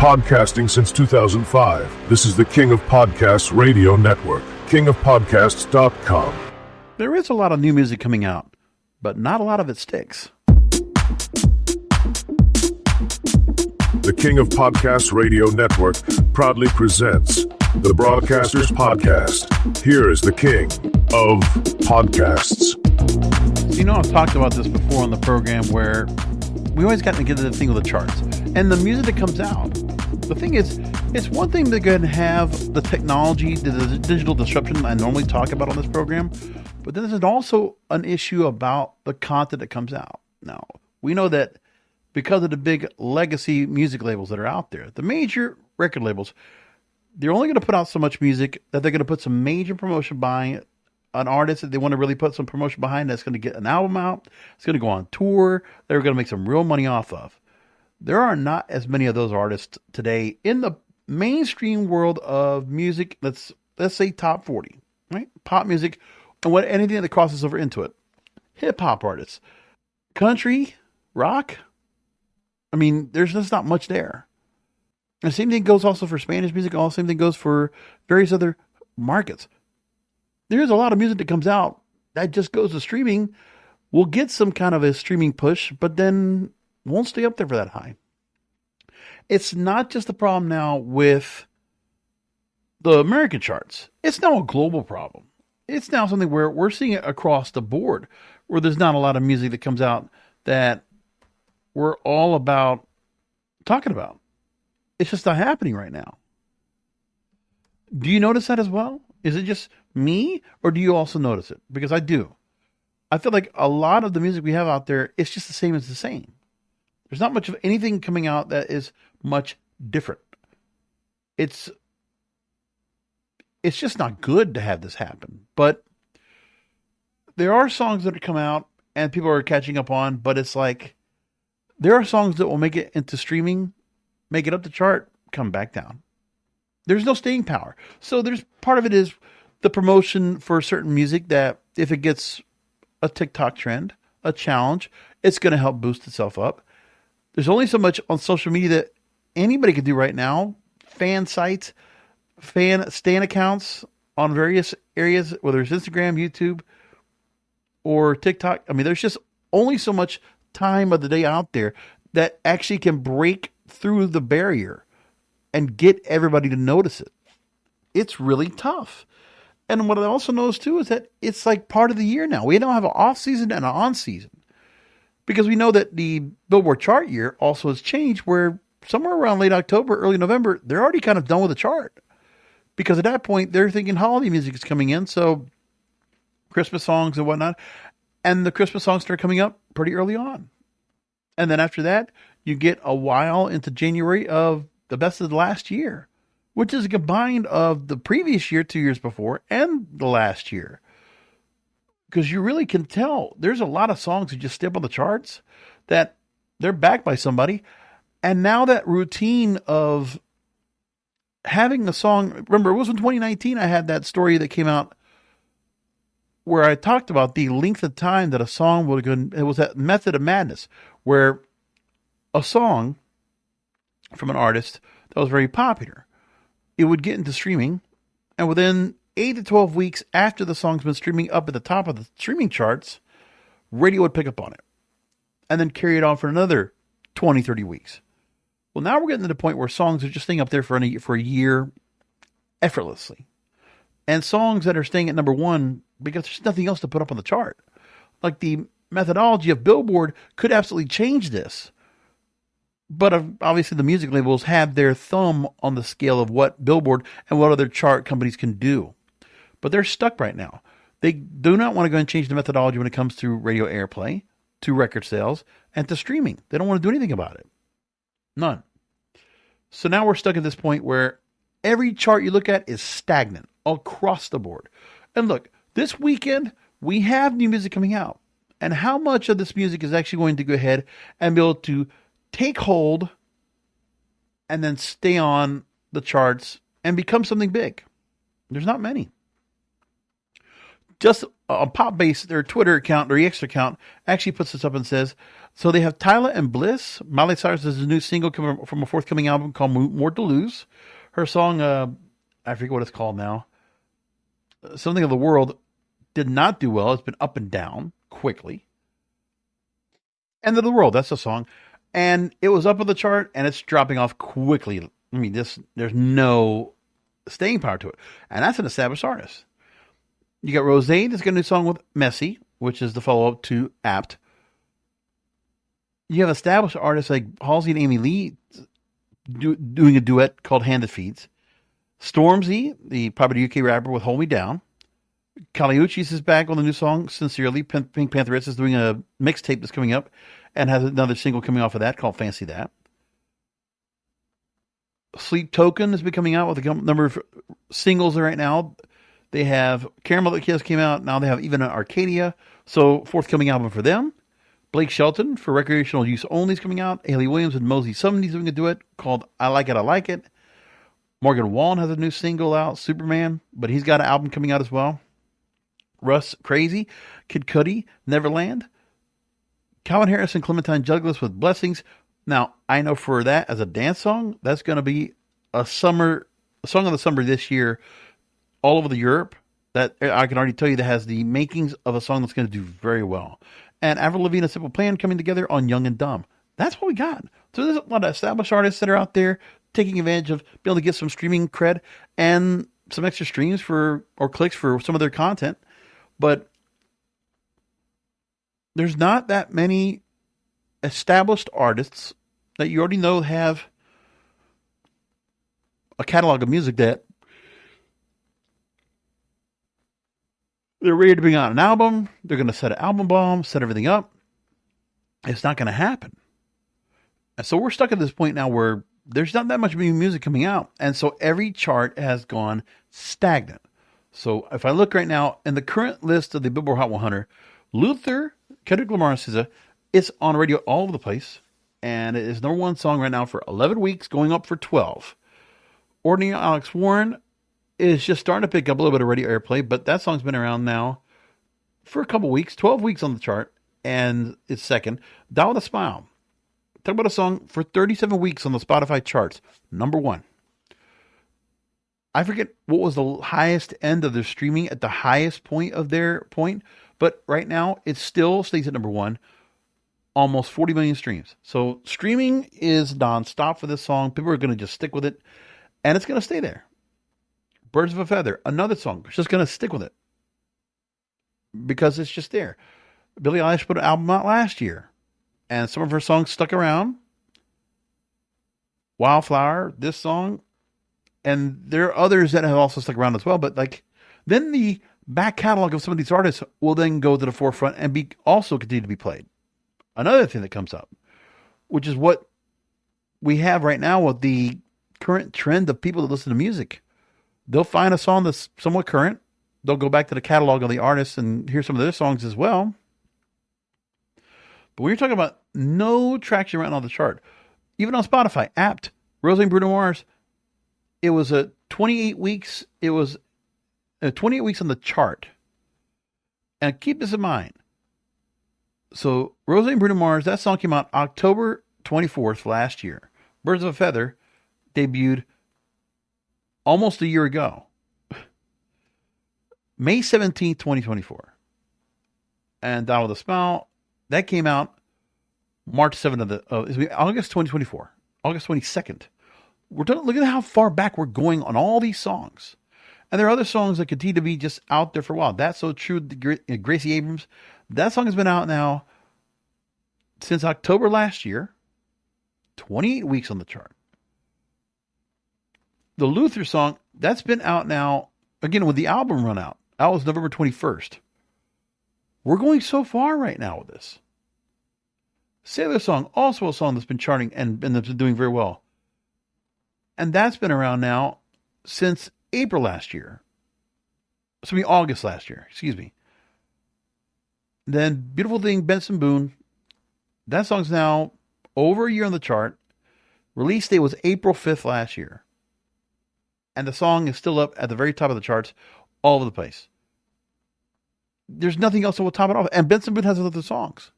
Podcasting since 2005. This is the King of Podcasts radio network, kingofpodcasts.com. There is a lot of new music coming out, but not a lot of it sticks. The King of Podcasts radio network proudly presents the Broadcasters Podcast. Here is the King of Podcasts. You know, I've talked about this before on the program where we always got to get to the thing with the charts and the music that comes out. The thing is, it's one thing to go ahead and have the technology, the digital disruption I normally talk about on this program, but then there's also an issue about the content that comes out. Now, we know that because of the big legacy music labels that are out there, the major record labels, they're only going to put out so much music that they're going to put some major promotion behind an artist that they want to really put some promotion behind that's going to get an album out. It's going to go on tour. They're going to make some real money off of. There are not as many of those artists today in the mainstream world of music. Let's say top 40, right? Pop music and anything that crosses over into it. Hip hop artists, country, rock. I mean, there's just not much there. The same thing goes also for Spanish music. The same thing goes for various other markets. There's a lot of music that comes out that just goes to streaming. We'll get some kind of a streaming push, but then won't stay up there for that high. It's not just a problem now with the American charts. It's now a global problem. It's now something where we're seeing it across the board, where there's not a lot of music that comes out that we're all about talking about. It's just not happening right now. Do you notice that as well? Is it just me, or do you also notice it? Because I do. I feel like a lot of the music we have out there, it's just the same as the same. There's not much of anything coming out that is much different. It's just not good to have this happen. But there are songs that come out and people are catching up on, but it's like there are songs that will make it into streaming, make it up the chart, come back down. There's no staying power. So there's part of it is the promotion for certain music that if it gets a TikTok trend, a challenge, it's going to help boost itself up. There's only so much on social media that anybody can do right now. Fan sites, stan accounts on various areas, whether it's Instagram, YouTube, or TikTok. I mean, there's just only so much time of the day out there that actually can break through the barrier and get everybody to notice it. It's really tough. And what I also noticed too is that it's like part of the year now. We don't have an off season and an on season. Because we know that the Billboard chart year also has changed where somewhere around late October, early November, they're already kind of done with the chart. Because at that point, they're thinking holiday music is coming in, so Christmas songs and whatnot. And the Christmas songs start coming up pretty early on. And then after that, you get a while into January of the best of the last year, which is a combined of the previous year, 2 years before, and the last year. Because you really can tell there's a lot of songs that just stay up on the charts that they're backed by somebody. And now that routine of having a song, remember it was in 2019, I had that story that came out where I talked about the length of time that a song would go. It was that Method of Madness where a song from an artist that was very popular, it would get into streaming, and within 8 to 12 weeks after the song's been streaming up at the top of the streaming charts, radio would pick up on it and then carry it on for another 20, 30 weeks. Well, now we're getting to the point where songs are just staying up there for a year effortlessly. And songs that are staying at number one because there's nothing else to put up on the chart. Like the methodology of Billboard could absolutely change this. But obviously the music labels have their thumb on the scale of what Billboard and what other chart companies can do. But they're stuck right now. They do not want to go and change the methodology when it comes to radio airplay, to record sales, and to streaming. They don't want to do anything about it. None. So now we're stuck at this point where every chart you look at is stagnant across the board. And look, this weekend, we have new music coming out. And how much of this music is actually going to go ahead and be able to take hold and then stay on the charts and become something big? There's not many. just on Pop Base, their Twitter account, their X account, actually puts this up and says, so they have Tyla and Bliss. Miley Cyrus has a new single coming from a forthcoming album called More to Lose. Her song, I forget what it's called now, Something of the World, did not do well. It's been up and down quickly. End of the World, that's the song. And it was up on the chart, and it's dropping off quickly. I mean, there's no staying power to it. And that's an established artist. You got Rosé that's got a new song with Messy, which is the follow-up to Apt. You have established artists like Halsey and Amy Lee doing a duet called Hand That Feeds. Stormzy, the popular UK rapper with Hold Me Down. Kali Uchis is back on the new song, Sincerely. Pink Pantheress is doing a mixtape that's coming up and has another single coming off of that called Fancy That. Sleep Token has been coming out with a number of singles right now. They have Caramel That Kiss came out. Now they have even an Arcadia. So, forthcoming album for them. Blake Shelton for recreational use only is coming out. Haley Williams and Mosey Summoney is doing a duet called I Like It, I Like It. Morgan Wallen has a new single out, Superman, but he's got an album coming out as well. Russ Crazy, Kid Cudi, Neverland. Calvin Harris and Clementine Douglas with Blessings. Now, I know for that, as a dance song, that's going to be a song of the summer this year all over the Europe. That I can already tell you that has the makings of a song that's going to do very well. And Avril Lavigne and Simple Plan coming together on Young and Dumb. That's what we got. So there's a lot of established artists that are out there taking advantage of being able to get some streaming cred and some extra streams or clicks for some of their content. But there's not that many established artists that you already know have a catalog of music that they're ready to bring out an album. They're going to set an album bomb, set everything up. It's not going to happen. And so we're stuck at this point now where there's not that much new music coming out. And so every chart has gone stagnant. So if I look right now in the current list of the Billboard Hot 100, Luther, Kendrick Lamar and SZA, it's on radio all over the place. And it is number one song right now for 11 weeks, going up for 12. Ordinary Alex Warren is just starting to pick up a little bit of radio airplay, but that song's been around now for a couple weeks, 12 weeks on the chart, and it's second. Down with a Smile. Talk about a song for 37 weeks on the Spotify charts. Number one. I forget what was the highest end of their streaming at the highest point of their point, but right now it still stays at number one. Almost 40 million streams. So streaming is nonstop for this song. People are going to just stick with it, and it's going to stay there. Birds of a Feather, another song. It's just going to stick with it because it's just there. Billie Eilish put an album out last year, and some of her songs stuck around. Wildflower, this song, and there are others that have also stuck around as well. But then the back catalog of some of these artists will then go to the forefront and also continue to be played. Another thing that comes up, which is what we have right now with the current trend of people that listen to music. They'll find a song that's somewhat current. They'll go back to the catalog of the artists and hear some of their songs as well. But when you're talking about no traction right now on the chart, even on Spotify, Apt, Rosé and Bruno Mars, it was a 28 weeks. It was 28 weeks on the chart. And keep this in mind. So Rosé and Bruno Mars, that song came out October 24th last year. Birds of a Feather debuted almost a year ago. May 17th, 2024. And Down with a Smile, that came out March 7th August 2024. August 22nd. Look at how far back we're going on all these songs. And there are other songs that continue to be just out there for a while. That's So True, Gracie Abrams. That song has been out now since October last year. 28 weeks on the chart. The Luther song, that's been out now, again, with the album run out. That was November 21st. We're going so far right now with this. Sailor Song, also a song that's been charting and that's been doing very well. And that's been around now since April last year. August last year, excuse me. Then Beautiful Thing, Benson Boone. That song's now over a year on the chart. Release date was April 5th last year. And the song is still up at the very top of the charts all over the place. there's nothing else that will top it off. And Benson Boone has other songs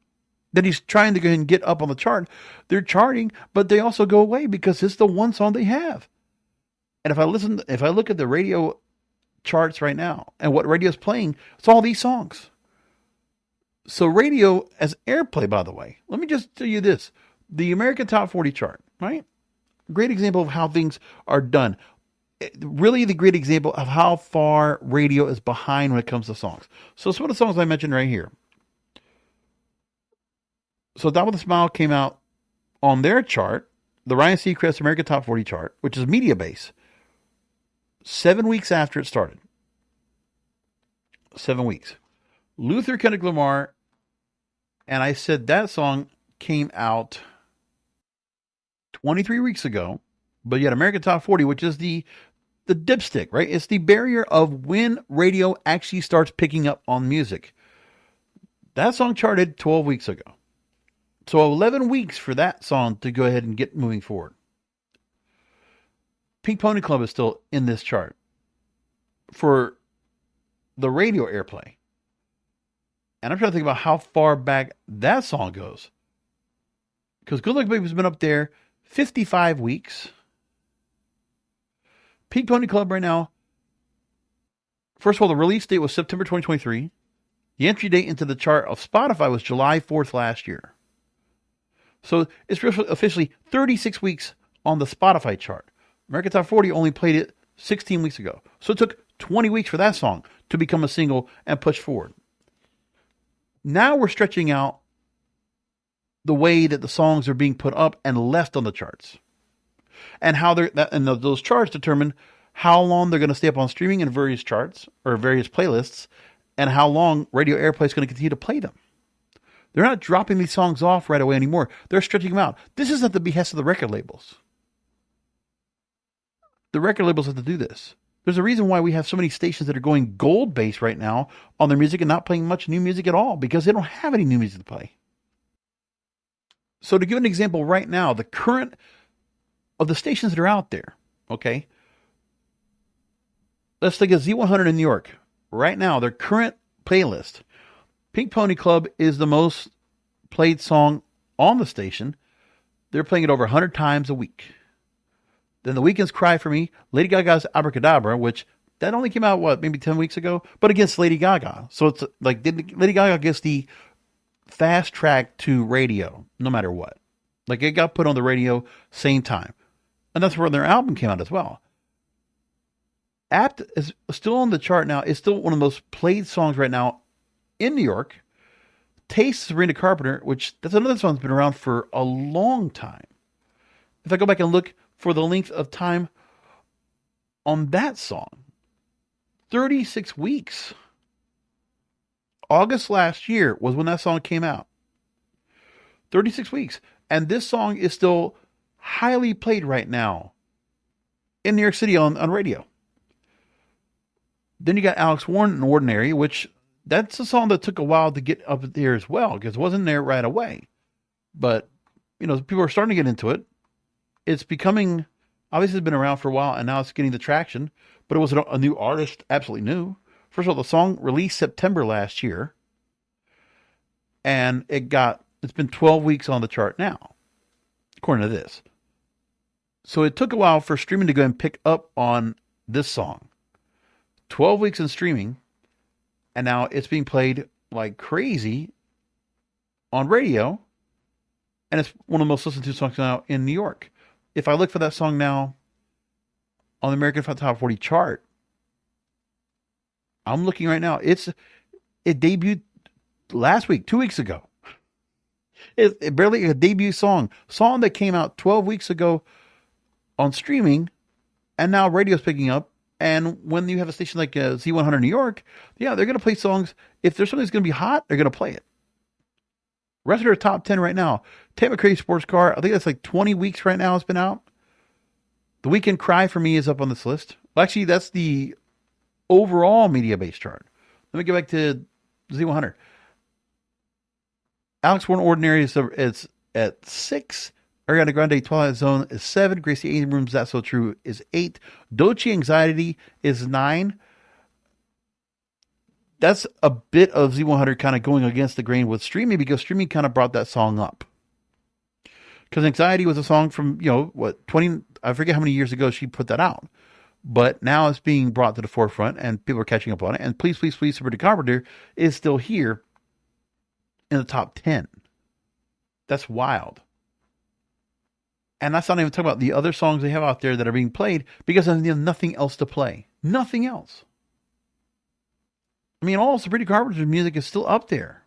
that he's trying to go ahead and get up on the chart. They're charting, but they also go away because it's the one song they have. And if I look at the radio charts right now and what radio's playing, it's all these songs. So radio as Airplay, by the way, let me just tell you this. The American Top 40 chart, right? Great example of how things are done. Really the great example of how far radio is behind when it comes to songs. So some of the songs I mentioned right here. So Die With A Smile came out on their chart, the Ryan Seacrest American Top 40 chart, which is media base, 7 weeks after it started. 7 weeks. Luther Kendrick Lamar, and I said that song came out 23 weeks ago, but yet American Top 40, which is the dipstick, right? It's the barrier of when radio actually starts picking up on music. That song charted 12 weeks ago. So 11 weeks for that song to go ahead and get moving forward. Pink Pony Club is still in this chart for the radio Airplay. And I'm trying to think about how far back that song goes. Because Good Luck Baby's been up there 55 weeks. Pink Pony Club right now, first of all, the release date was September 2023. The entry date into the chart of Spotify was July 4th last year. So it's officially 36 weeks on the Spotify chart. American Top 40 only played it 16 weeks ago. So it took 20 weeks for that song to become a single and push forward. Now we're stretching out the way that the songs are being put up and left on the charts. And how those charts determine how long they're going to stay up on streaming in various charts or various playlists, and how long Radio Airplay is going to continue to play them. They're not dropping these songs off right away anymore. They're stretching them out. This is at the behest of the record labels. The record labels have to do this. There's a reason why we have so many stations that are going gold-based right now on their music and not playing much new music at all, because they don't have any new music to play. So to give an example right now, the current of the stations that are out there, okay? Let's take a Z100 in New York. Right now, their current playlist, Pink Pony Club is the most played song on the station. They're playing it over 100 times a week. Then The Weeknd's Cry For Me, Lady Gaga's Abracadabra, which that only came out, maybe 10 weeks ago, but against Lady Gaga. So it's like Lady Gaga gets the fast track to radio, no matter what. Like it got put on the radio same time. And that's where their album came out as well. Apt is still on the chart now. It's still one of the most played songs right now in New York. Taste, Sabrina Carpenter, which that's another song that's been around for a long time. If I go back and look for the length of time on that song, 36 weeks. August last year was when that song came out. 36 weeks. And this song is still highly played right now in New York City on radio. Then you got Alex Warren and Ordinary, which that's a song that took a while to get up there as well, because it wasn't there right away. But, people are starting to get into it. It's becoming, obviously it's been around for a while, and now it's getting the traction. But it was a new artist, absolutely new. First of all, the song released September last year. And it's been 12 weeks on the chart now, according to this. So it took a while for streaming to go and pick up on this song. 12 weeks in streaming, and now it's being played like crazy on radio, and it's one of the most listened to songs now in New York. If I look for that song now on the American Top 40 chart, I'm looking right now. It debuted last week, 2 weeks ago. It barely a debut song that came out 12 weeks ago on streaming, and now radio's picking up. And when you have a station like Z100 New York, they're going to play songs. If there's something that's going to be hot, they're going to play it. Rest of their top 10 right now. Tate McRae Sports Car, I think that's like 20 weeks right now it's been out. The Weeknd Cry For Me is up on this list. Well, actually, that's the overall media base chart. Let me get back to Z100. Alex Warren Ordinary is at 6. Ariana Grande Twilight Zone is 7. Gracie Abrams That's So True is 8. Doechii Anxiety is 9. that's a bit of Z100 kind of going against the grain with streaming, because streaming kind of brought that song up. Because Anxiety was a song from, 20, I forget how many years ago she put that out. But now it's being brought to the forefront and people are catching up on it. And Please, Please, Please, Sabrina Carpenter is still here in the top 10. That's wild. And that's not even talking about the other songs they have out there that are being played because there's nothing else to play. Nothing else. I mean, all Sabrina Carpenter's music is still up there.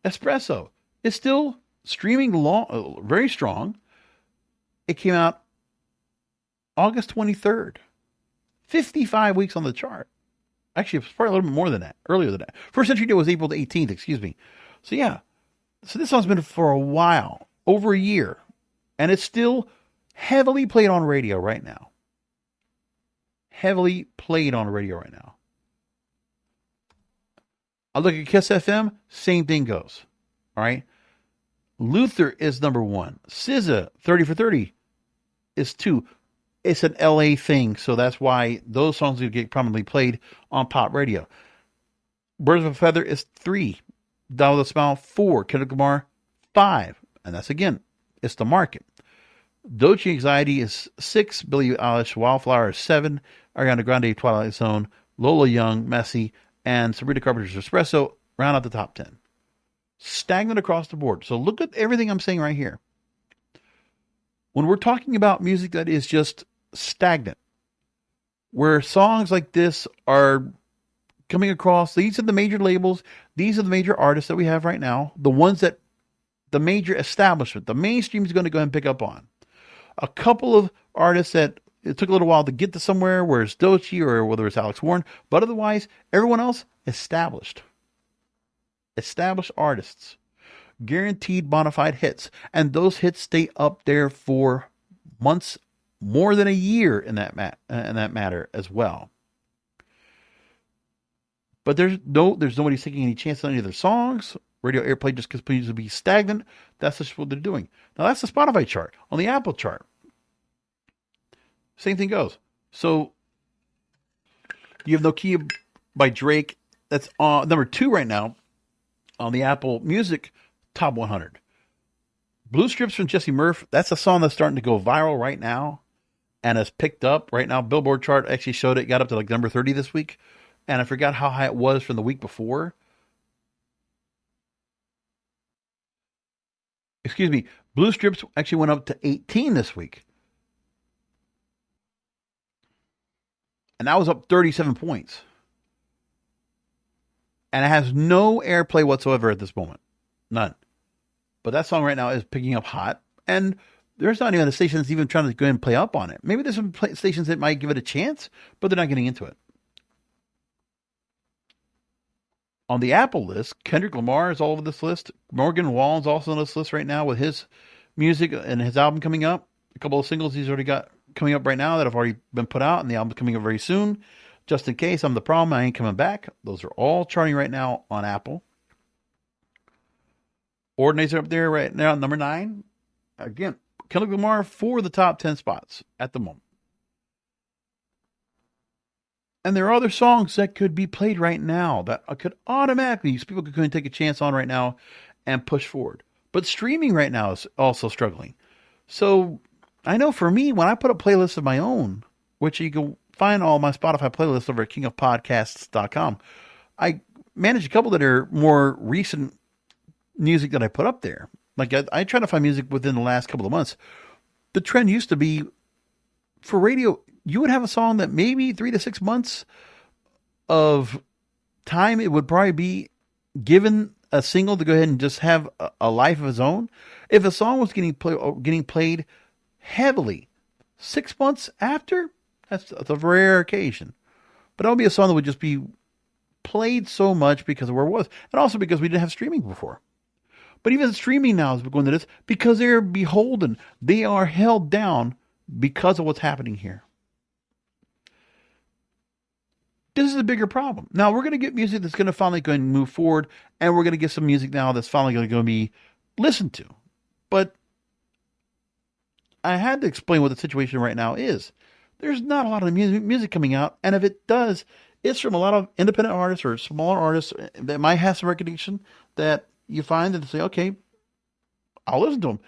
Espresso is still streaming very strong. It came out August 23rd. 55 weeks on the chart. Actually, it was probably a little bit more than that. Earlier than that. First Century Day was April the 18th, excuse me. So yeah. So this song's been for a while. Over a year. And it's still heavily played on radio right now. Heavily played on radio right now. I look at Kiss FM, same thing goes. All right. Luther is number 1. SZA, 30 for 30, is 2. It's an LA thing, so that's why those songs will get prominently played on pop radio. Birds of a Feather is 3. Down with a Smile, 4. Kendrick Lamar, 5. And that's, again, it's the market. Doechii Anxiety is 6. Billie Eilish, Wildflower is 7. Ariana Grande, Twilight Zone. Lola Young, Messy. And Sabrina Carpenter's Espresso round out the top 10. Stagnant across the board. So look at everything I'm saying right here. When we're talking about music that is just stagnant, where songs like this are coming across, these are the major labels, these are the major artists that we have right now, the ones that the major establishment, the mainstream is going to go ahead and pick up on. A couple of artists that it took a little while to get to somewhere, where it's Doechii or whether it's Alex Warren, but otherwise, everyone else established. Established artists. Guaranteed bona fide hits. And those hits stay up there for months, more than a year in that matter as well. But there's nobody taking any chance on any of their songs. Radio airplay just continues to be stagnant. That's just what they're doing. Now that's the Spotify chart. On the Apple chart, same thing goes. So you have Nokia by Drake. That's number 2 right now on the Apple Music Top 100. Blue Strips from Jesse Murph. That's a song that's starting to go viral right now and has picked up right now. Billboard chart actually showed it got up to like number 30 this week. And I forgot how high it was from the week before. Excuse me. Blue Strips actually went up to 18 this week. And that was up 37 points. And it has no airplay whatsoever at this moment. None. But that song right now is picking up hot. And there's not even a station that's even trying to go ahead and play up on it. Maybe there's some stations that might give it a chance, but they're not getting into it. On the Apple list, Kendrick Lamar is all over this list. Morgan Wallen's also on this list right now with his music and his album coming up. A couple of singles he's already got coming up right now that have already been put out, and the album's coming up very soon. Just in Case, I'm the Problem, I Ain't Coming Back. Those are all charting right now on Apple. Ordinates are up there right now, number 9. Again, Kendrick Lamar for the top 10 spots at the moment. And there are other songs that could be played right now that could automatically, people could take a chance on right now and push forward. But streaming right now is also struggling. So I know for me, when I put a playlist of my own, which you can find all my Spotify playlists over at kingofpodcasts.com, I manage a couple that are more recent music that I put up there. Like I try to find music within the last couple of months. The trend used to be for radio, you would have a song that maybe 3 to 6 months of time, it would probably be given a single to go ahead and just have a life of its own. If a song was getting played heavily 6 months after, that's a rare occasion. But that would be a song that would just be played so much because of where it was. And also because we didn't have streaming before. But even streaming now is going to this because they're beholden. They are held down because of what's happening here. This is a bigger problem. Now, we're going to get music that's going to finally go and move forward, and we're going to get some music now that's finally going to be listened to. But I had to explain what the situation right now is. There's not a lot of music coming out, and if it does, It's from a lot of independent artists or smaller artists that might have some recognition that you find and say, okay, I'll listen to them.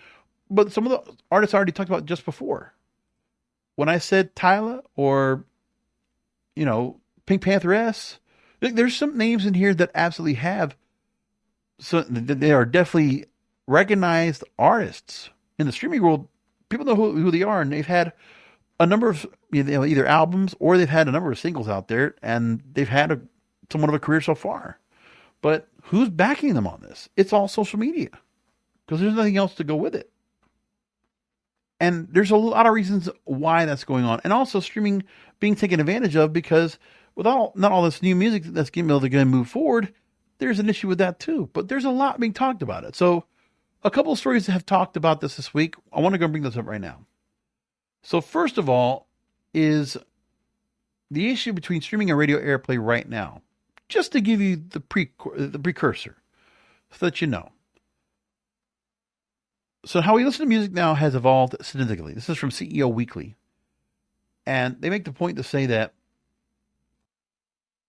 But some of the artists I already talked about just before. When I said Tyla or, Pink Panther S, there's some names in here that absolutely have, so they are definitely recognized artists in the streaming world. People know who they are, and they've had a number of either albums or they've had a number of singles out there, and they've had somewhat of a career so far. But who's backing them on this? It's all social media because there's nothing else to go with it. And there's a lot of reasons why that's going on. And also streaming being taken advantage of because without not all this new music that's going to move forward, there's an issue with that too. But there's a lot being talked about it. So a couple of stories have talked about this week. I want to go bring this up right now. So first of all is the issue between streaming and radio airplay right now. Just to give you the precursor so that you know. So how we listen to music now has evolved significantly. This is from CEO Weekly. And they make the point to say that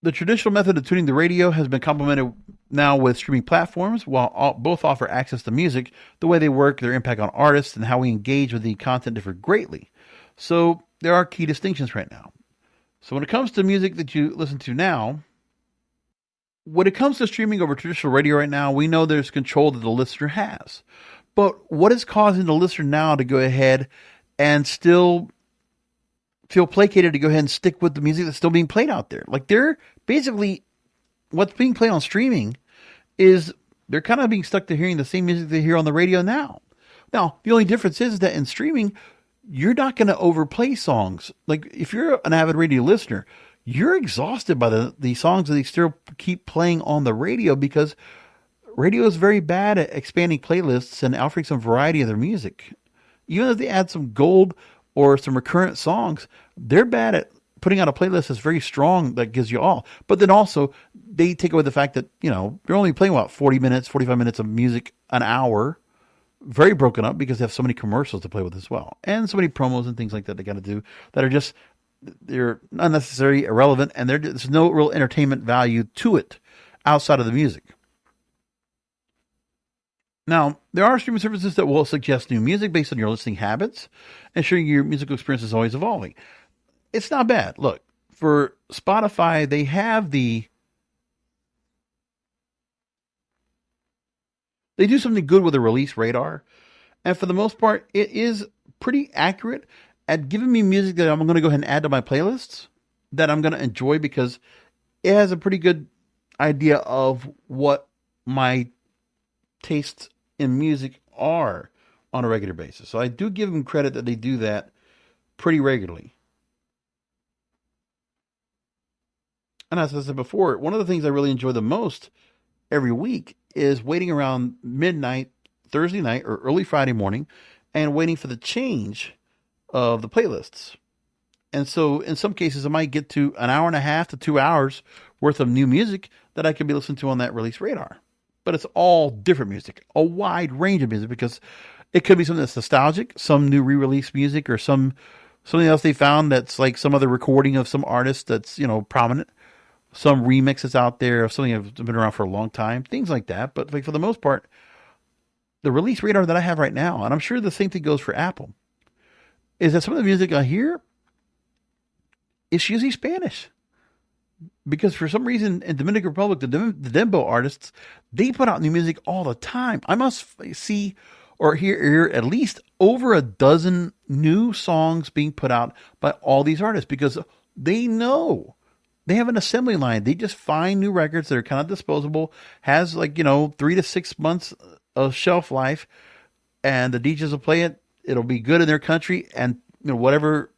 the traditional method of tuning the radio has been complemented now with streaming platforms, while both offer access to music. The way they work, their impact on artists, and how we engage with the content differ greatly. So there are key distinctions right now. So when it comes to music that you listen to now, when it comes to streaming over traditional radio right now, we know there's control that the listener has. But what is causing the listener now to go ahead and still feel placated to go ahead and stick with the music that's still being played out there? Like they're basically, what's being played on streaming is they're kind of being stuck to hearing the same music they hear on the radio now. Now, the only difference is that in streaming, you're not going to overplay songs. Like if you're an avid radio listener, you're exhausted by the songs that they still keep playing on the radio because radio is very bad at expanding playlists and offering some variety of their music. Even if they add some gold or some recurrent songs, they're bad at putting out a playlist that's very strong that gives you all. But then also, they take away the fact that, they're only playing about 40 minutes, 45 minutes of music an hour. Very broken up because they have so many commercials to play with as well. And so many promos and things like that they got to do that are just, they're unnecessary, irrelevant, and there's no real entertainment value to it outside of the music. Now, there are streaming services that will suggest new music based on your listening habits, ensuring your musical experience is always evolving. It's not bad. Look, for Spotify, they do something good with the release radar, and for the most part, it is pretty accurate at giving me music that I'm going to go ahead and add to my playlists that I'm going to enjoy because it has a pretty good idea of what my tastes in music are on a regular basis. So I do give them credit that they do that pretty regularly. And as I said before, one of the things I really enjoy the most every week is waiting around midnight, Thursday night or early Friday morning and waiting for the change of the playlists. And so in some cases, I might get to an hour and a half to 2 hours worth of new music that I could be listening to on that release radar. But it's all different music, a wide range of music, because it could be something that's nostalgic, some new re-release music, or something else they found that's like some other recording of some artist that's, prominent, some remix that's out there of something that's been around for a long time, things like that. But like for the most part, the release radar that I have right now, and I'm sure the same thing goes for Apple, is that some of the music I hear is usually Spanish. Because for some reason in Dominican Republic, the Dembo artists, they put out new music all the time. I must see or hear at least over a dozen new songs being put out by all these artists because they know they have an assembly line. They just find new records that are kind of disposable, has 3 to 6 months of shelf life, and the DJs will play it. It'll be good in their country, and whatever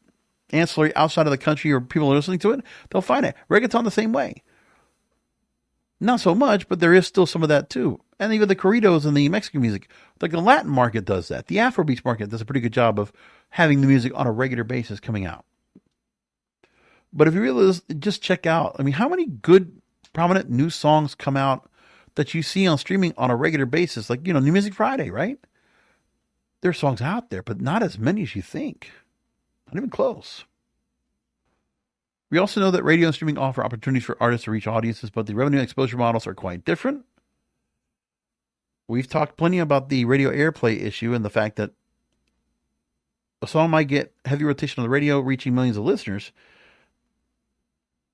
ancillary outside of the country or people are listening to it, they'll find it. Reggaeton the same way. Not so much, but there is still some of that too. And even the corridos and the Mexican music. Like the Latin market does that. The Afrobeats market does a pretty good job of having the music on a regular basis coming out. But if you really just check out, how many good, prominent new songs come out that you see on streaming on a regular basis? Like, New Music Friday, right? There's songs out there, but not as many as you think. Not even close. We also know that radio and streaming offer opportunities for artists to reach audiences, but the revenue exposure models are quite different. We've talked plenty about the radio airplay issue and the fact that a song might get heavy rotation on the radio, reaching millions of listeners,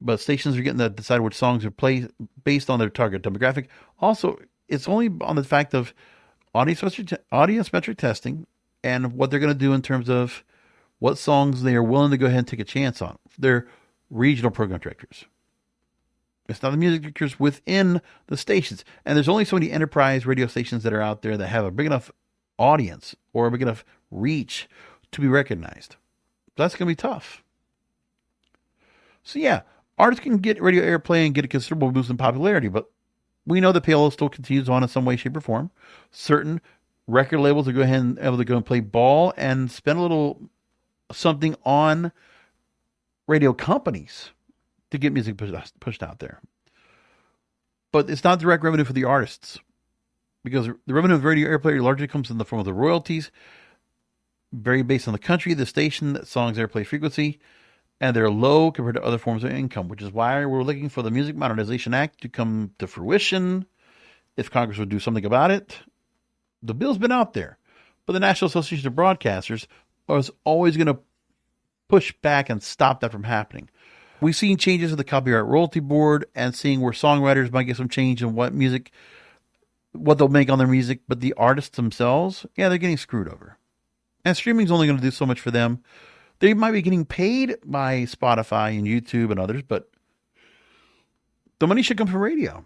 but stations are getting to decide which songs are played based on their target demographic. Also, it's only on the fact of audience metric testing and what they're going to do in terms of what songs they are willing to go ahead and take a chance on. They're regional program directors. It's not the music directors within the stations. And there's only so many enterprise radio stations that are out there that have a big enough audience or a big enough reach to be recognized. That's going to be tough. So yeah, artists can get radio airplay and get a considerable boost in popularity, but we know the payload still continues on in some way, shape, or form. Certain record labels are able to go and play ball and spend a little something on radio companies to get music pushed out there. But it's not direct revenue for the artists, because the revenue of radio airplay largely comes in the form of the royalties, vary based on the country, the station, the song's airplay frequency, and they're low compared to other forms of income, which is why we're looking for the Music Modernization Act to come to fruition. If Congress would do something about it. The bill's been out there, but the National Association of Broadcasters is always going to push back and stop that from happening. We've seen changes to the Copyright Royalty Board and seeing where songwriters might get some change in what they'll make on their music, but the artists themselves, yeah, they're getting screwed over. And streaming's only going to do so much for them. They might be getting paid by Spotify and YouTube and others, but the money should come from radio.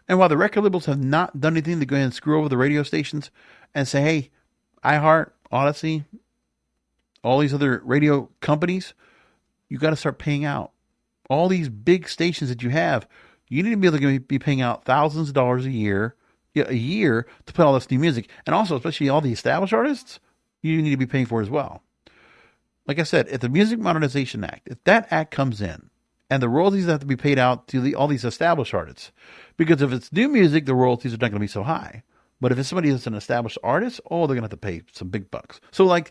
And while the record labels have not done anything to go ahead and screw over the radio stations and say, hey, iHeart, Odyssey, all these other radio companies, you got to start paying out. All these big stations that you have, you need to be able to be paying out thousands of dollars a year to play all this new music. And also, especially all the established artists, you need to be paying for it as well. Like I said, if the Music Modernization Act, if that act comes in, and the royalties have to be paid out to all these established artists, because if it's new music, the royalties are not going to be so high. But if it's somebody that's an established artist, they're going to have to pay some big bucks. So like,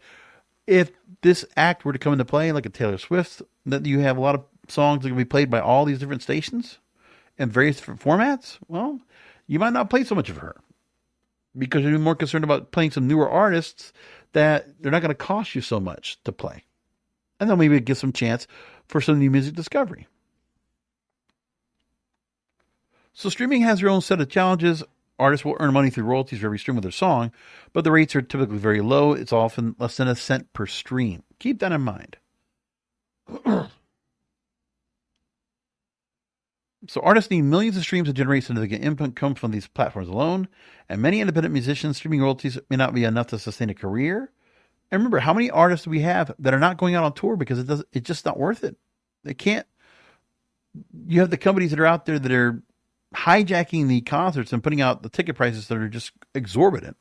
if this act were to come into play, like a Taylor Swift, that you have a lot of songs that can be played by all these different stations in various different formats, well, you might not play so much of her because you're more concerned about playing some newer artists that they're not going to cost you so much to play. And then maybe give some chance for some new music discovery. So streaming has their own set of challenges. Artists will earn money through royalties for every stream of their song, but the rates are typically very low. It's often less than a cent per stream. Keep that in mind. So artists need millions of streams to generate significant income from these platforms alone, and many independent musicians, streaming royalties may not be enough to sustain a career. And remember, how many artists do we have that are not going out on tour because it's just not worth it? They can't. You have the companies that are out there that are hijacking the concerts and putting out the ticket prices that are just exorbitant.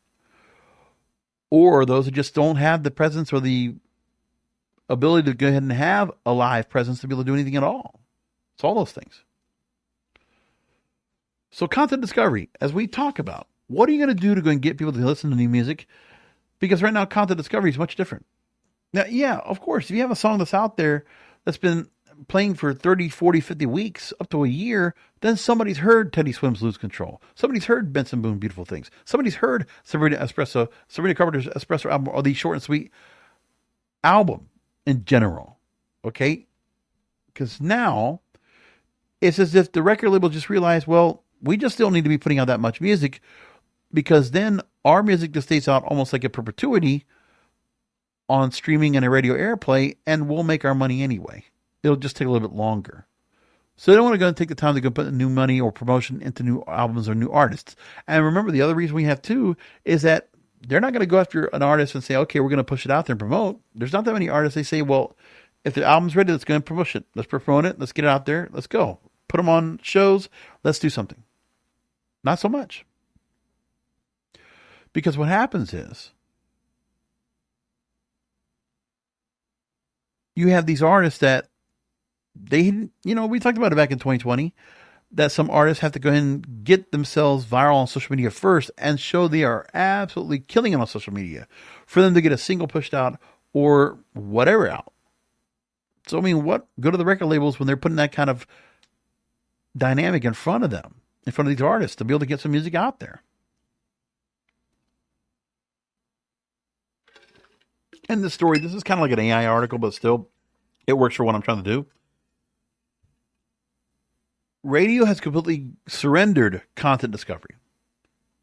Or those who just don't have the presence or the ability to go ahead and have a live presence to be able to do anything at all. It's all those things. So content discovery, as we talk about, what are you going to do to go and get people to listen to new music? Because right now, content discovery is much different. Now, yeah, of course, if you have a song that's out there that's been playing for 30, 40, 50 weeks, up to a year, then somebody's heard Teddy Swims Lose Control. Somebody's heard Benson Boone Beautiful Things. Somebody's heard Sabrina Carpenter's Espresso album, or the short and sweet album in general. Okay? Because now, it's as if the record label just realized, well, we just still need to be putting out that much music, because then our music just stays out almost like a perpetuity on streaming and a radio airplay, and we'll make our money anyway. It'll just take a little bit longer. So they don't want to go and take the time to go put new money or promotion into new albums or new artists. And remember, the other reason we have too is that they're not going to go after an artist and say, okay, we're going to push it out there and promote. There's not that many artists. They say, well, if the album's ready, let's go and promote it. Let's promote it. Let's get it out there. Let's go. Put them on shows. Let's do something. Not so much. Because what happens is you have these artists that we talked about it back in 2020, that some artists have to go ahead and get themselves viral on social media first and show they are absolutely killing it on social media for them to get a single pushed out or whatever out. So, I mean, what go to the record labels when they're putting that kind of dynamic in front of them, in front of these artists to be able to get some music out there. And this story, this is kind of like an AI article, but still, it works for what I'm trying to do. Radio has completely surrendered content discovery.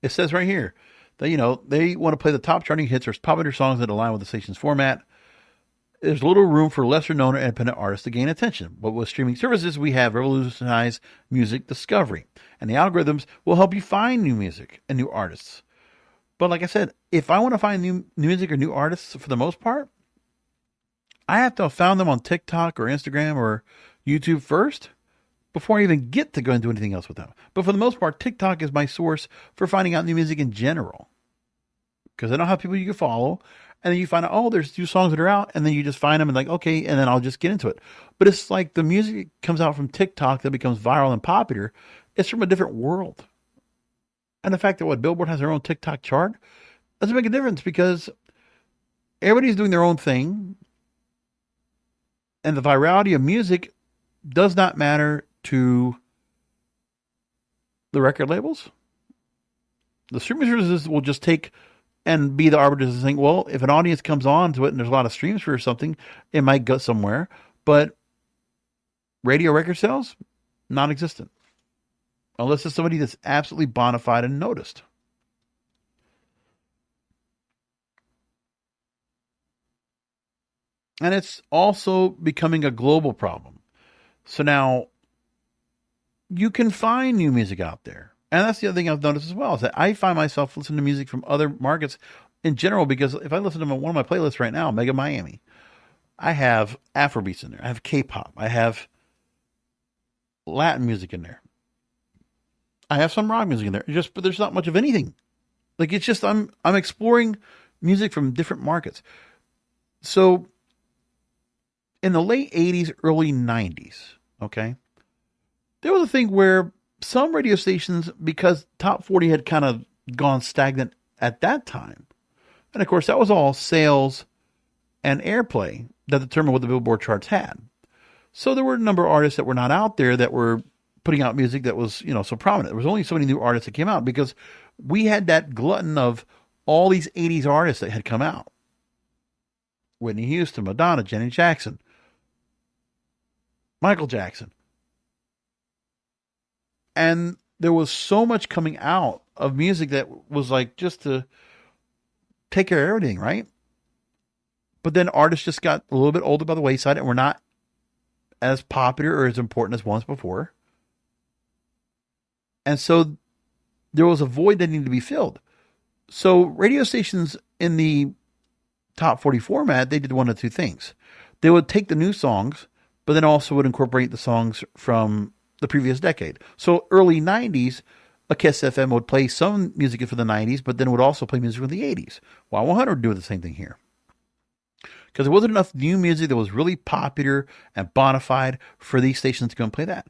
It says right here that, they want to play the top charting hits or popular songs that align with the station's format. There's little room for lesser known or independent artists to gain attention. But with streaming services, we have revolutionized music discovery. And the algorithms will help you find new music and new artists. But like I said, if I want to find new music or new artists, for the most part, I have to have found them on TikTok or Instagram or YouTube first before I even get to go and do anything else with them. But for the most part, TikTok is my source for finding out new music in general. Because I don't have people you can follow. And then you find out, oh, there's new songs that are out. And then you just find them and like, okay, and then I'll just get into it. But it's like the music comes out from TikTok that becomes viral and popular. It's from a different world. And the fact that Billboard has their own TikTok chart doesn't make a difference because everybody's doing their own thing. And the virality of music does not matter to the record labels. The streaming services will just take and be the arbiters and saying, well, if an audience comes on to it and there's a lot of streams for something, it might go somewhere. But radio record sales, non-existent. Unless it's somebody that's absolutely bona fide and noticed. And it's also becoming a global problem. So now you can find new music out there. And that's the other thing I've noticed as well, is that I find myself listening to music from other markets in general, because if I listen to one of my playlists right now, Mega Miami, I have Afrobeats in there. I have K-pop. I have Latin music in there. I have some rock music in there. But there's not much of anything. Like, it's just, I'm exploring music from different markets. So in the late 80s, early 90s, okay, there was a thing where some radio stations, because Top 40 had kind of gone stagnant at that time, and of course that was all sales and airplay that determined what the Billboard charts had. So there were a number of artists that were not out there that were putting out music that was, so prominent. There was only so many new artists that came out because we had that glutton of all these 80s artists that had come out. Whitney Houston, Madonna, Janet Jackson, Michael Jackson. And there was so much coming out of music that was like just to take care of everything, right? But then artists just got a little bit older by the wayside and were not as popular or as important as once before. And so there was a void that needed to be filled. So radio stations in the Top 40 format, they did one of two things. They would take the new songs, but then also would incorporate the songs from the previous decade. So early 90s, a Kiss FM would play some music for the 90s, but then would also play music from the 80s. Wow 100 would do the same thing here. Because there wasn't enough new music that was really popular and bona fide for these stations to go and play that.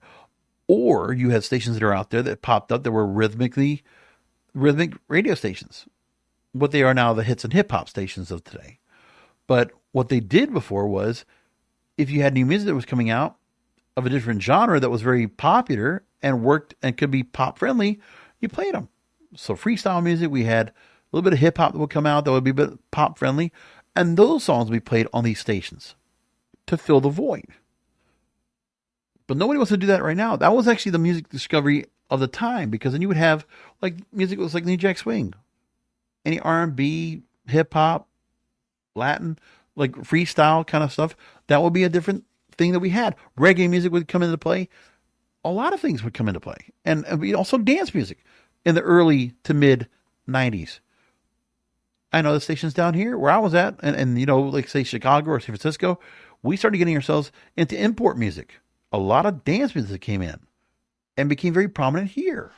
Or you had stations that are out there that popped up that were rhythmic radio stations. What they are now, the hits and hip hop stations of today. But what they did before was, if you had new music that was coming out of a different genre that was very popular and worked and could be pop friendly, you played them. So freestyle music, we had a little bit of hip hop that would come out that would be a bit pop friendly. And those songs would be played on these stations to fill the void. But nobody wants to do that right now. That was actually the music discovery of the time, because then you would have like music that was like New Jack Swing, any R&B, hip hop, Latin, like freestyle kind of stuff. That would be a different thing that we had. Reggae music would come into play. A lot of things would come into play. And also dance music in the early to mid 90s. I know the stations down here where I was at, and like say Chicago or San Francisco, we started getting ourselves into import music. A lot of dance music came in and became very prominent here.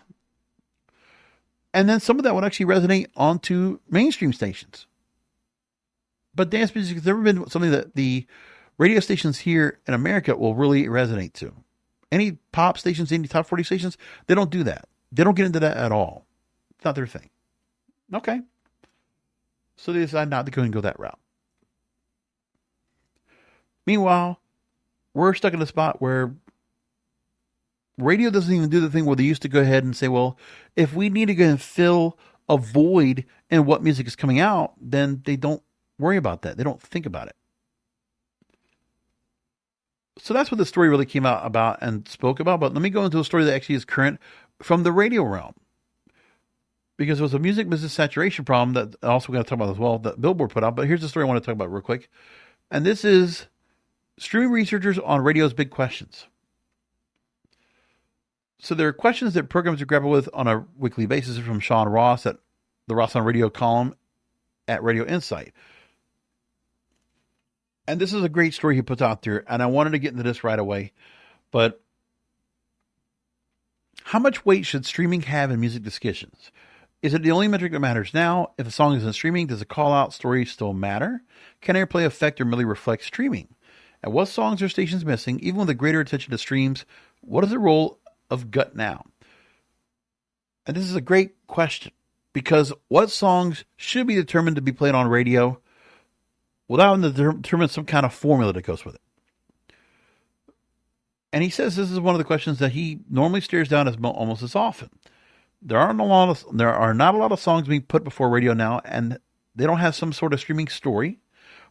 And then some of that would actually resonate onto mainstream stations. But dance music has never been something that the radio stations here in America will really resonate to. Any pop stations, any top 40 stations, they don't do that. They don't get into that at all. It's not their thing. Okay. So they decide not to go and go that route. Meanwhile, we're stuck in a spot where radio doesn't even do the thing where they used to go ahead and say, well, if we need to go and fill a void in what music is coming out, then they don't worry about that. They don't think about it. So that's what the story really came out about and spoke about. But let me go into a story that actually is current from the radio realm. Because it was a music business saturation problem that also we're going to talk about as well, that Billboard put out. But here's the story I want to talk about real quick. And this is streaming researchers on radio's big questions. So there are questions that programs are grappling with on a weekly basis from Sean Ross at the Ross on Radio column at Radio Insight. And this is a great story he puts out there, and I wanted to get into this right away. But how much weight should streaming have in music discussions? Is it the only metric that matters now? If a song isn't streaming, does a call-out story still matter? Can Airplay affect or merely reflect streaming? And what songs are stations missing? Even with a greater attention to streams, what is the role of gut now? And this is a great question, because what songs should be determined to be played on radio without having to determine some kind of formula that goes with it? And he says this is one of the questions that he normally stares down almost as often. There are not a lot of songs being put before radio now, and they don't have some sort of streaming story.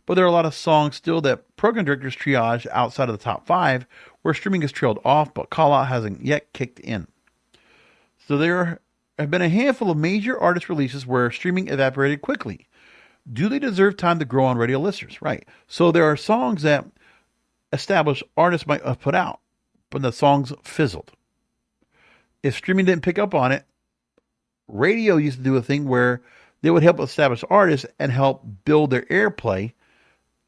But there are a lot of songs still that program directors triage outside of the top 5, where streaming is trailed off, but call-out hasn't yet kicked in. So there have been a handful of major artist releases where streaming evaporated quickly. Do they deserve time to grow on radio listeners? Right. So there are songs that established artists might have put out, but the songs fizzled. If streaming didn't pick up on it, radio used to do a thing where they would help established artists and help build their airplay,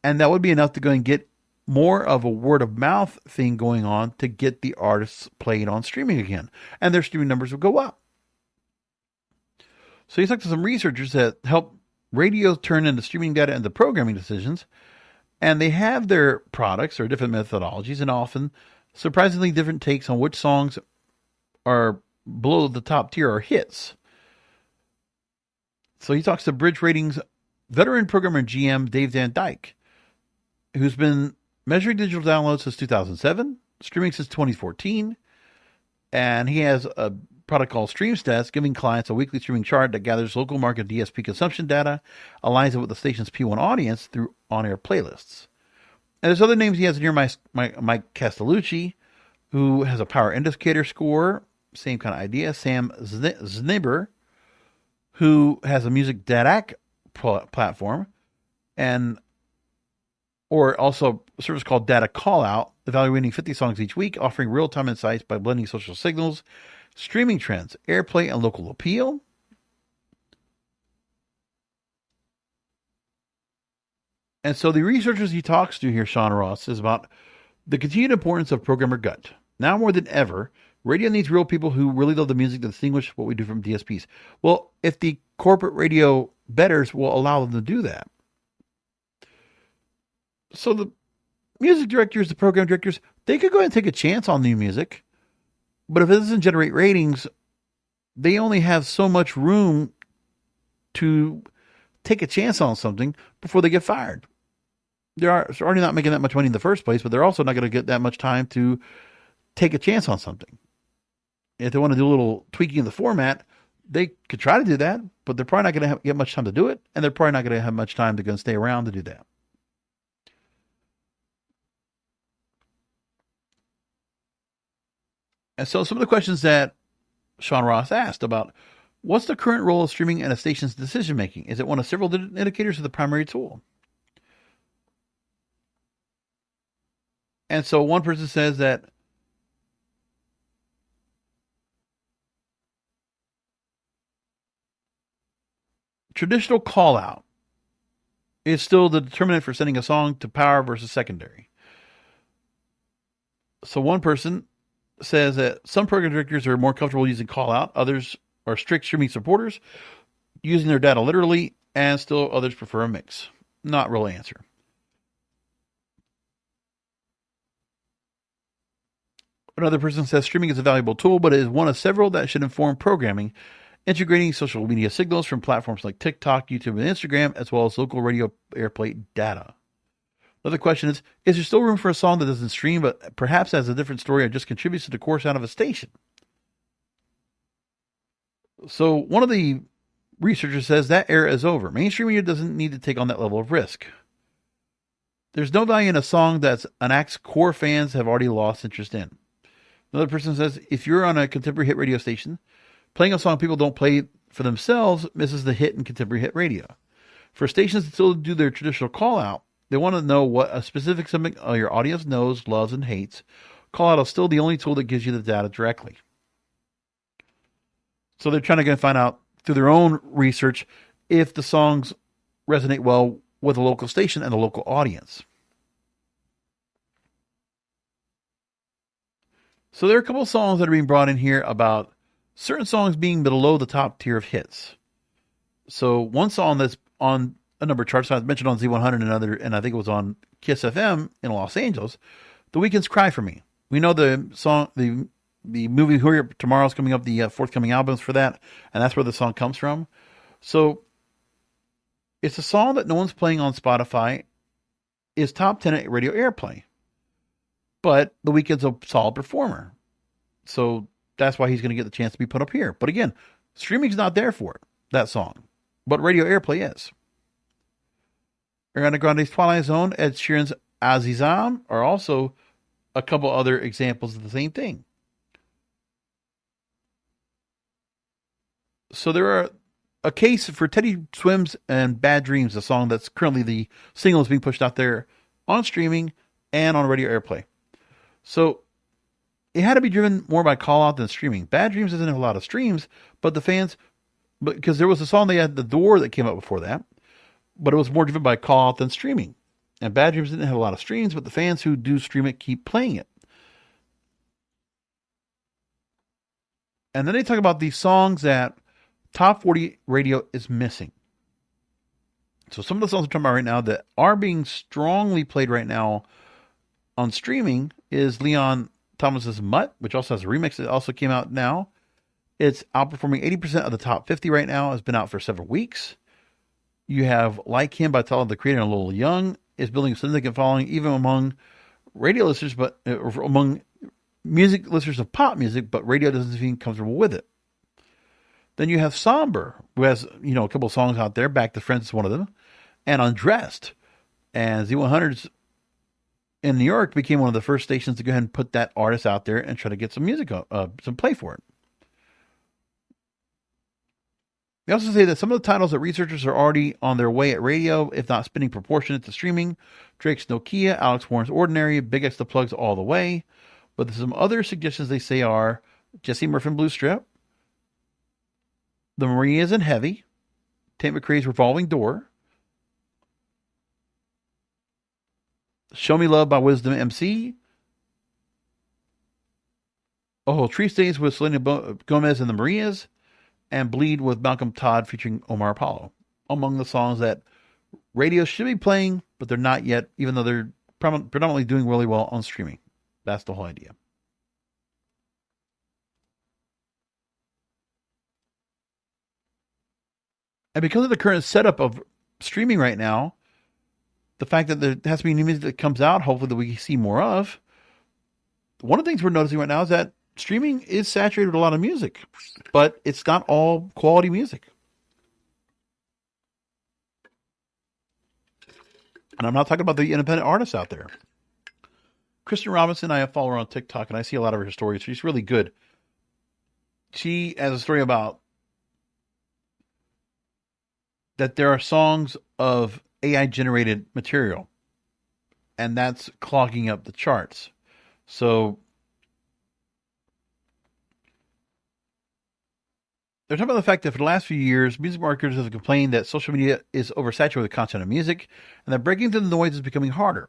and that would be enough to go and get more of a word of mouth thing going on to get the artists played on streaming again, and their streaming numbers would go up. So he's talked to some researchers that help radio turn into streaming data into programming decisions, and they have their products or different methodologies and often surprisingly different takes on which songs are below the top tier or hits. So he talks to Bridge Ratings veteran programmer GM Dave Van Dyke, who's been measuring digital downloads since 2007, streaming since 2014, and he has a product called StreamStats, giving clients a weekly streaming chart that gathers local market DSP consumption data, aligns it with the station's P1 audience through on-air playlists. And there's other names he has in here, Mike Castellucci, who has a power indicator score, same kind of idea. Sam Znibber, who has a music DADAC platform, or also a service called Data Callout, evaluating 50 songs each week, offering real-time insights by blending social signals, streaming trends, airplay, and local appeal. And so the researchers he talks to here, Sean Ross, is about the continued importance of programmer gut. Now more than ever, radio needs real people who really love the music to distinguish what we do from DSPs. Well, if the corporate radio betters will allow them to do that. So the music directors, the program directors, they could go ahead and take a chance on new music. But if it doesn't generate ratings, they only have so much room to take a chance on something before they get fired. They're already not making that much money in the first place, but they're also not going to get that much time to take a chance on something. If they want to do a little tweaking of the format, they could try to do that, but they're probably not going to get much time to do it, and they're probably not going to have much time to go and stay around to do that. And so some of the questions that Sean Ross asked about, what's the current role of streaming in a station's decision-making? Is it one of several indicators or the primary tool? And so one person says that traditional call-out is still the determinant for sending a song to power versus secondary. So one person says that some program directors are more comfortable using call-out. Others are strict streaming supporters, using their data literally, and still others prefer a mix. Not real answer. Another person says streaming is a valuable tool, but it is one of several that should inform programming, integrating social media signals from platforms like TikTok, YouTube, and Instagram, as well as local radio airplay data. Another question is there still room for a song that doesn't stream but perhaps has a different story or just contributes to the core sound of a station? So one of the researchers says that era is over. Mainstream media doesn't need to take on that level of risk. There's no value in a song that's an act's core fans have already lost interest in. Another person says, if you're on a contemporary hit radio station, playing a song people don't play for themselves misses the hit in contemporary hit radio. For stations that still do their traditional call out, they want to know what a specific something your audience knows, loves, and hates. Call out is still the only tool that gives you the data directly. So they're trying to find out through their own research if the songs resonate well with the local station and the local audience. So there are a couple of songs that are being brought in here about certain songs being below the top tier of hits. So one song that's on a number of charts, I mentioned on Z100 and another, and I think it was on Kiss FM in Los Angeles, The Weeknd's Cry for Me. We know the song, the movie Hurry Up Tomorrow's coming up, the forthcoming albums for that, and that's where the song comes from. So it's a song that no one's playing on Spotify, is top 10 at radio airplay. But The Weeknd's a solid performer. So that's why he's going to get the chance to be put up here. But again, streaming's not there for it, that song. But radio airplay is. Ariana Grande's Twilight Zone, Ed Sheeran's Azizam are also a couple other examples of the same thing. So there are a case for Teddy Swims and Bad Dreams, a song that's currently the single is being pushed out there on streaming and on radio airplay. So it had to be driven more by call out than streaming. Bad Dreams doesn't have a lot of streams, but the fans, because there was a song they had, The Door, that came out before that, but it was more driven by call out than streaming. And Bad Dreams didn't have a lot of streams, but the fans who do stream it keep playing it. And then they talk about these songs that top 40 radio is missing. So some of the songs we're talking about right now that are being strongly played right now on streaming is Leon Thomas's Mutt, which also has a remix that also came out now. It's outperforming 80% of the top 50 right now. It's been out for several weeks. You have Like Him by Tyler, the Creator, and Lil Young is building a significant following even among radio listeners, but among music listeners of pop music, but radio doesn't seem comfortable with it. Then you have Somber, who has, a couple of songs out there. Back to Friends is one of them. And Undressed. And Z100's in New York became one of the first stations to go ahead and put that artist out there and try to get some music, some play for it. They also say that some of the titles that researchers are already on their way at radio, if not spinning proportionate to streaming. Drake's Nokia, Alex Warren's Ordinary, Big X the Plugs All the Way. But there's some other suggestions they say are Jesse Murphy and Blue Strip, The Marias and Heavy, Tate McRae's Revolving Door, Show Me Love by Wisdom MC, Oh Tree Stays with Selena Gomez and the Marias, and Bleed with Malcolm Todd featuring Omar Apollo, among the songs that radio should be playing, but they're not yet, even though they're predominantly doing really well on streaming. That's the whole idea. And because of the current setup of streaming right now, the fact that there has to be new music that comes out, hopefully that we see more of, one of the things we're noticing right now is that streaming is saturated with a lot of music, but it's not all quality music. And I'm not talking about the independent artists out there. Kristen Robinson, I follow her on TikTok, and I see a lot of her stories. She's really good. She has a story about that there are songs of AI-generated material, and that's clogging up the charts. So they're talking about the fact that for the last few years, music marketers have complained that social media is oversaturated with content of music, and that breaking through the noise is becoming harder.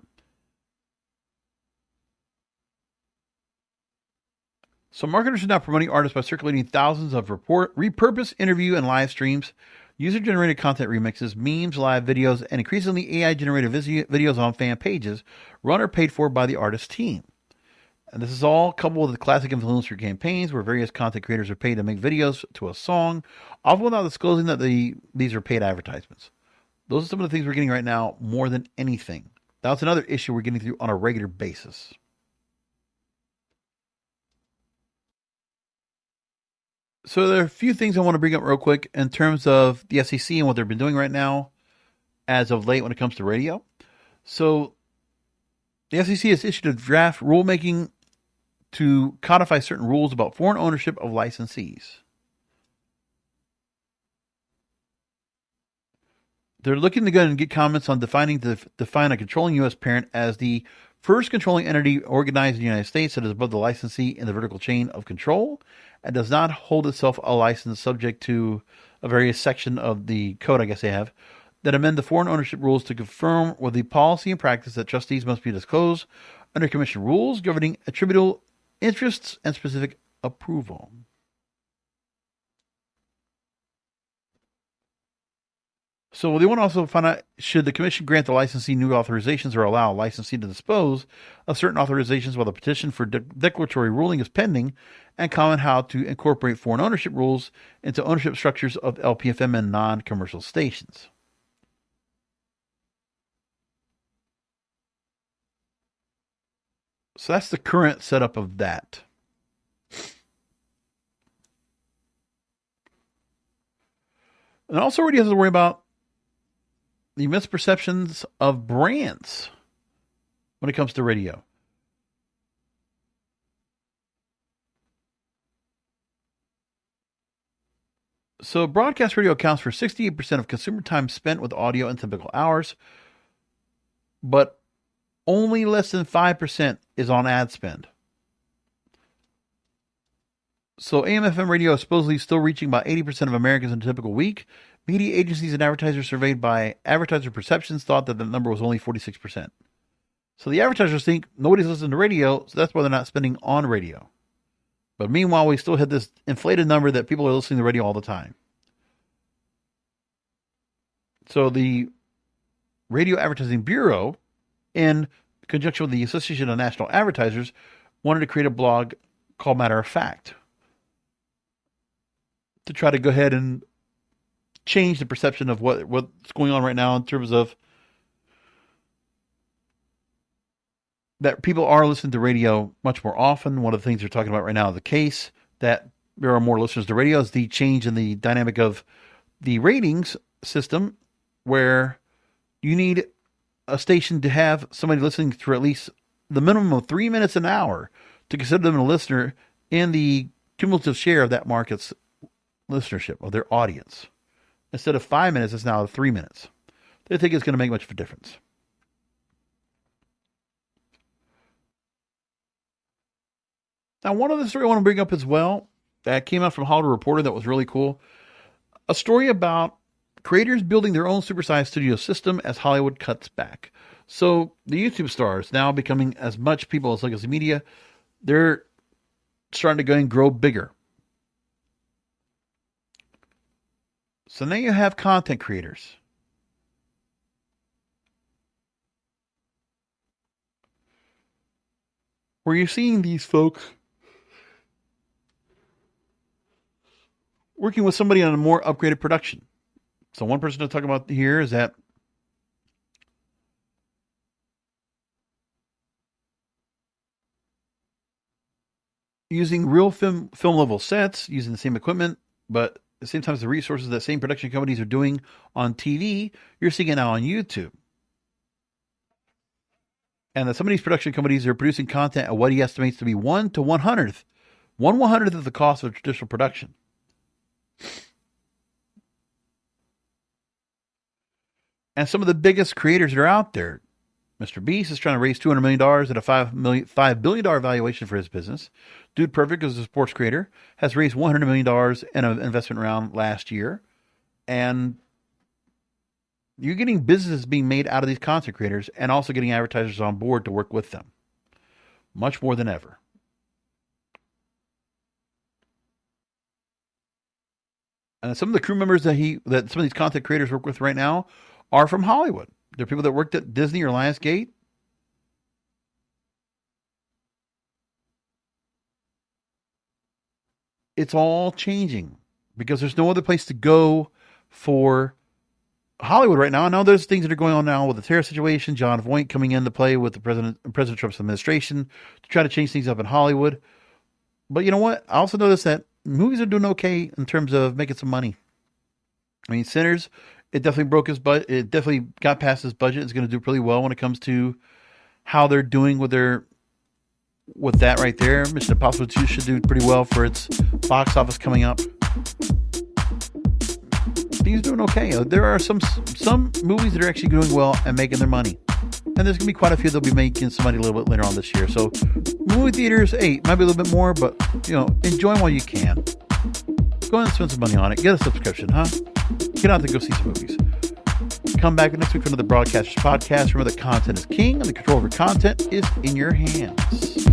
So marketers are now promoting artists by circulating thousands of repurposed interview and live streams, user-generated content remixes, memes, live videos, and increasingly AI-generated videos on fan pages run or paid for by the artist team. And this is all coupled with the classic influencer campaigns where various content creators are paid to make videos to a song, often without disclosing that these are paid advertisements. Those are some of the things we're getting right now more than anything. That's another issue we're getting through on a regular basis. So there are a few things I want to bring up real quick in terms of the SEC and what they've been doing right now as of late when it comes to radio. So the SEC has issued a draft rulemaking to codify certain rules about foreign ownership of licensees. They're looking to go and get comments on define a controlling U.S. parent as the first controlling entity organized in the United States that is above the licensee in the vertical chain of control and does not hold itself a license subject to a various section of the code, I guess they have, that amend the foreign ownership rules to confirm with the policy and practice that trustees must be disclosed under commission rules governing attributable interests and specific approval. So they want to also find out, should the commission grant the licensee new authorizations or allow a licensee to dispose of certain authorizations while the petition for declaratory ruling is pending, and comment how to incorporate foreign ownership rules into ownership structures of LPFM and non-commercial stations. So that's the current setup of that. And also already has to worry about the misperceptions of brands when it comes to radio. So broadcast radio accounts for 68% of consumer time spent with audio in typical hours, but only less than 5% is on ad spend. So AM/FM radio is supposedly still reaching about 80% of Americans in a typical week. Media agencies and advertisers surveyed by Advertiser Perceptions thought that the number was only 46%. So the advertisers think nobody's listening to radio, so that's why they're not spending on radio. But meanwhile, we still had this inflated number that people are listening to radio all the time. So the Radio Advertising Bureau, in conjunction with the Association of National Advertisers, wanted to create a blog called Matter of Fact to try to go ahead and change the perception of what's going on right now in terms of that people are listening to radio much more often. One of the things they're talking about right now is the case that there are more listeners to radio is the change in the dynamic of the ratings system, where you need a station to have somebody listening for at least the minimum of 3 minutes an hour to consider them a listener in the cumulative share of that market's listenership, of their audience. Instead of 5 minutes, it's now 3 minutes. They think it's going to make much of a difference. Now, one other story I want to bring up as well that came out from Hollywood Reporter that was really cool. A story about creators building their own supersized studio system as Hollywood cuts back. So the YouTube stars now becoming as much people as legacy media, they're starting to go and grow bigger. So now you have content creators. Where you're seeing these folks working with somebody on a more upgraded production. So one person to talk about here is that using real film level sets, using the same equipment, but at the same time as the resources that same production companies are doing on TV, you're seeing it now on YouTube. And that some of these production companies are producing content at what he estimates to be 1 to 100th, 1/100th of the cost of traditional production. And some of the biggest creators that are out there, Mr. Beast is trying to raise $200 million at a $5 billion valuation for his business. Dude Perfect, as a sports creator, has raised $100 million in an investment round last year. And you're getting businesses being made out of these content creators and also getting advertisers on board to work with them. Much more than ever. And some of the crew members that some of these content creators work with right now are from Hollywood. They're people that worked at Disney or Lionsgate. It's all changing because there's no other place to go for Hollywood right now. I know there's things that are going on now with the terror situation. John Voight coming into play with the President Trump's administration to try to change things up in Hollywood. But you know what? I also noticed that movies are doing okay in terms of making some money. I mean, Sinners, it definitely broke his budget. It definitely got past his budget. It's going to do pretty well when it comes to how they're doing with that right there. Mission Impossible 2 should do pretty well for its box office coming up. Things are doing okay. There are some movies that are actually doing well and making their money. And there's going to be quite a few that'll be making some money a little bit later on this year. So movie theaters, might be a little bit more, but, enjoy them while you can. Go ahead and spend some money on it. Get a subscription, huh? Get out there, go see some movies. Come back next week for another Broadcasters Podcast. Remember that content is king and the control over content is in your hands.